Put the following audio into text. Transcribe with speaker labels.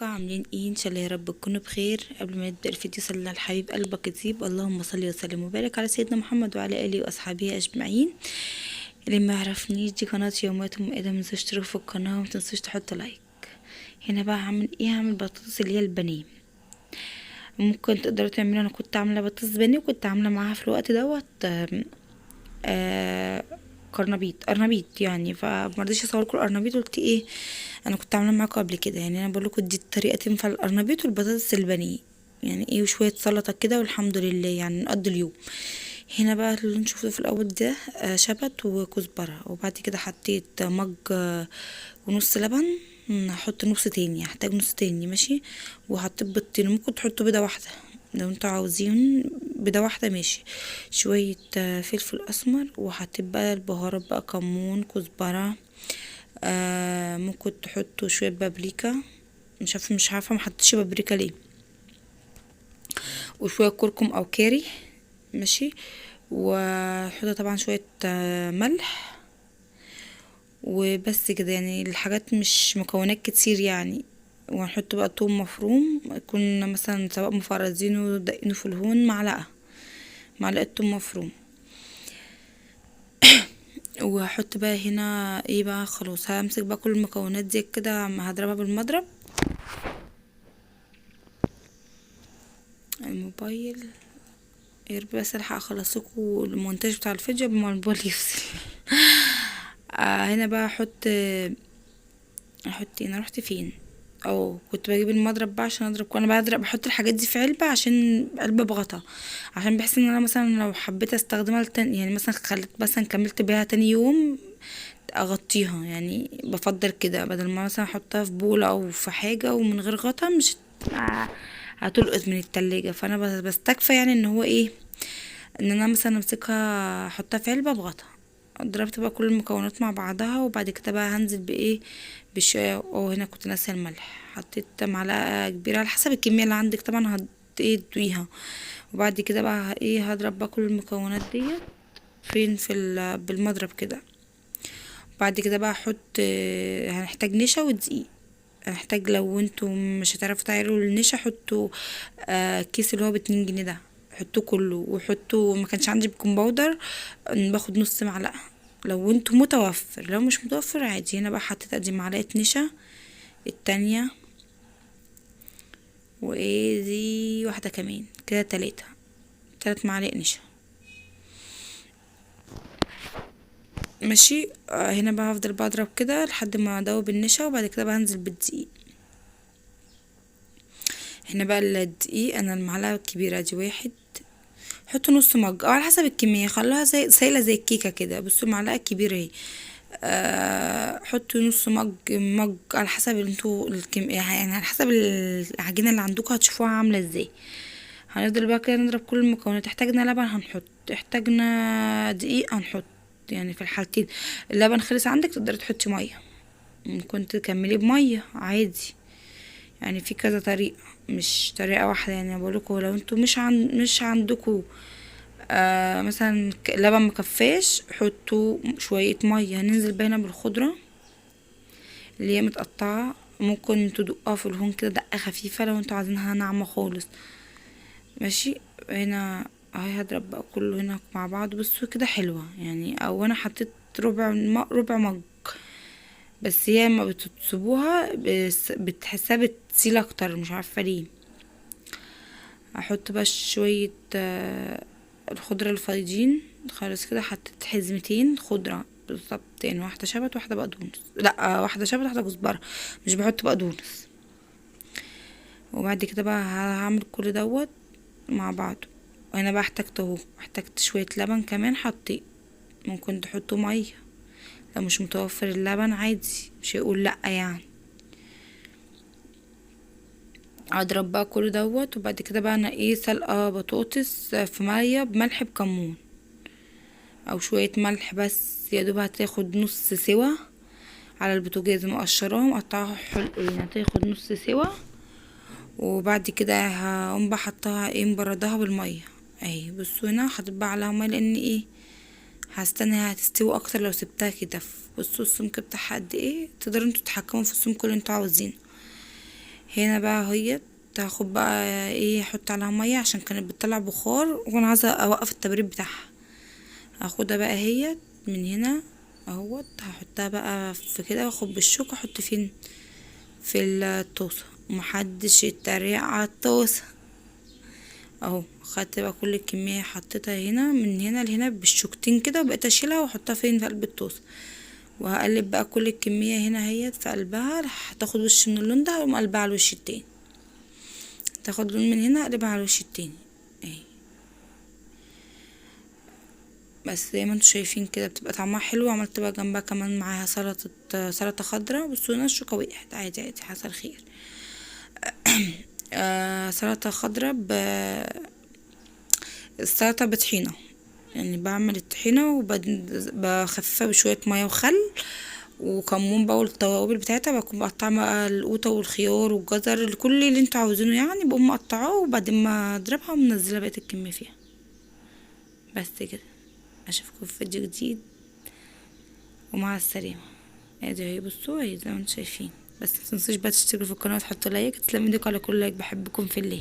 Speaker 1: ازيكم عاملين ايه؟ ان شاء الله يا رب تكونوا بخير. قبل ما نبدا الفيديو صلي على الحبيب قلبك يطيب. اللهم صل وسلم وبارك على سيدنا محمد وعلى اله واصحابه اجمعين. اللي ما يعرفنيش، دي قناه يوميات ام ادم، متنسوش تشتركوا في القناه ومتنسوش تحطوا لايك. هنا بقى هعمل ايه؟ هعمل بطاطس اللي هي البانيه. ممكن تقدروا تعملوا، انا كنت عامله بطاطس بانيه وكنت عامله معاها في الوقت دوت آه قرنبيط يعني، فمرضيش اصوركم القرنبيط. قلت ايه، انا كنت عامله معاكم قبل كده يعني، انا بقول لكم دي الطريقه تنفع القرنبيط والبطاطس البانيه يعني ايه، وشويه سلطه كده والحمد لله يعني نقضي اليوم. هنا بقى اللي نشوفه في الاول ده شبت وكزبره، وبعد كده حطيت مج ونص لبن. هحط نص تاني، هحتاج نص تاني ماشي. وحطيت بيضتين، ممكن تحطوا بيضه واحده لو انتوا عاوزين، بيضه واحده ماشي. شويه فلفل اسمر، وحطيت بقى البهارات بقى كمون كزبره. ممكن تحطوا شويه بابريكا، مش عارفه ما حطيتش بابريكا ليه. وشويه كركم او كاري ماشي. وحط طبعا شويه ملح. وبس كده يعني، الحاجات مش مكونات كتير يعني. وهنحط بقى توم مفروم، يكون مثلا سواء مفرزينه دقينه في الهون، معلقه توم مفروم. وهحط بقى هنا ايه بقى، خلاص همسك بقى كل المكونات دي كده، هضربها بالمضرب. الموبايل يا رب بس الحق اخلصكوا المونتاج بتاع الفيديو قبل ما الموبايل يفصل. هنا بقى احط انا رحت فين؟ كنت بجيب المضرب بقى عشان اضرب، وانا بضرب بحط الحاجات دي في علبه، عشان علبه بغطا، عشان بحس ان انا مثلا لو حبيت استخدمها يعني مثلا خليت مثلا كملت بيها تاني يوم اغطيها يعني. بفضل كده بدل ما مثلا احطها في بولة او في حاجه ومن غير غطا، مش هتلقط من التلاجة. فانا بستكفى يعني ان هو ايه، ان انا مثلا امسكها احطها في علبه بغطا. ضربت بقى كل المكونات مع بعضها، وبعد كده بقى هنزل بايه، بشويه. هنا كنت ناسيه الملح، حطيت معلقه كبيره على حسب الكميه اللي عندك طبعا، ايه تدويها. وبعد كده بقى ايه، هضرب بقى كل المكونات ديت فين بالمضرب كده. بعد كده بقى احط هنحتاج نشا ودقيق. هنحتاج، لو انتوا مش هتعرفوا تعملوا النشا، حطوا كيس اللي هو ب2 جنيه ده، حطوه كله. وحطوا، ما كانش عندي بيكنج باودر، باخد نص معلقه لو انتوا متوفر. لو مش متوفر عادي. هنا بقى حطيت ادي معلقه نشا التانية، وايه دي واحده كمان كده، 3 معالق نشا ماشي. هنا بقى هفضل بضرب كده لحد ما ادوب النشا، وبعد كده بقى هنزل بالدقيق. هنا بقى الدقيق، انا المعلقه الكبيره دي واحد، حطوا نص مج او على حسب الكميه، خلوها زي سايله زي الكيكه كده. بصوا المعلقه الكبيره اهي. حطوا نص مج على حسب انتوا يعني على حسب العجينه اللي عندكم هتشوفوها عامله ازاي. هنفضل بقى كده نضرب كل المكونات. احتاجنا لبن هنحط، احتاجنا دقيق هنحط. يعني في الحالتين اللبن خلص عندك تقدري تحطي ميه، ممكن تكملي بميه عادي يعني. في كذا طريقه مش طريقه واحده يعني. بقولكوا لو انتوا مش عندكوا مثلا لبن مكفاش، حطوا شوية مية. هننزل بينا بالخضرة اللي هي متقطعة، ممكن تدقها في الهون كده دقة خفيفة لو انتوا عايزينها ناعمة خالص ماشي. هنا اهي هضرب بقى كله هنا مع بعض. بصوا كده حلوة يعني. او انا حطيت ربع مج بس، هي ما بتسيبوها بتحسها بتسيل اكتر، مش عارفة ليه. احط بقى شوية الخضرة الفايضين خلاص كده. حطيت حزمتين خضرة بالظبط يعني، واحدة شبت واحدة بقدونس، لا واحدة شبت واحدة كزبرة، مش بحط بقدونس. وبعد كده بقى هعمل كل دوت مع بعض. وانا بقى احتجت شوية لبن كمان حطيت. ممكن تحطوا مية لو مش متوفر اللبن عادي، مش هيقول لأ يعني. اضرب بقى كل دوت. وبعد كده بقى انا ايه، سلقة بطاطس في مية بملح بكمون او شوية ملح بس، يا دوب هتاخد نص سوا على البوتاجاز. مقشراها مقطعاها حلقين، هتاخد نص سوا. وبعد كده هقوم بقى حطها ايه، مبردها بالميه اهي. بصوا هنا حطيت بقى عليها ميه، لان ايه، هستنى هتستوي اكتر لو سبتها كده. بصوا السمك بتاعها قد ايه، تقدروا انتوا تتحكموا في السمك اللي انتوا عاوزينه. هنا بقى هي هاخد بقى ايه، احط عليها ميه عشان كانت بتطلع بخار وانا عايزه اوقف التبريد بتاعها. هاخدها بقى هي من هنا اهوت، هحطها بقى في كده واخد بالشوكة احط فين، في الطاسة، ومحدش يتريق على الطاسة. اهو خدت بقى كل الكمية حطيتها هنا من هنا لهنا بالشوكتين كده، وبقيت اشيلها واحطها فين، في قلب الطاسة. وهقلب بقى كل الكمية هنا هي في قلبها، هتاخد وش من اللون ده واقوم قلبها على الوش التاني، تاخد لون من هنا اقلبها على الوش التاني اهي. بس زي ما انتوا شايفين كده بتبقى طعمها حلو. وعملت بقى جنبها كمان معاها سلطة خضراء، بصوا هنا الشوكة وقعت، عادي عادي حصل خير. سلطة خضراء السلطة بطحينة، يعني بعمل الطحينة وبخففها بشوية مية وخل وكمون بقى، والتوابل بتاعتها بكون مقطعة بقى القوطة والخيار والجزر، كل اللي انتوا عاوزينه يعني، بقوم مقطعاه وبعدين ما اضربها ومنزلة بقية الكمية فيها. بس كده، اشوفكم في فيديو جديد ومع السلامة. ادي اهي، بصوا اهي زي ما انتوا شايفين. بس متنسوش بقى تشتركوا في القناة وتحطوا لايك. تسلموا ايديكم على كل لايك، بحبكم في الله.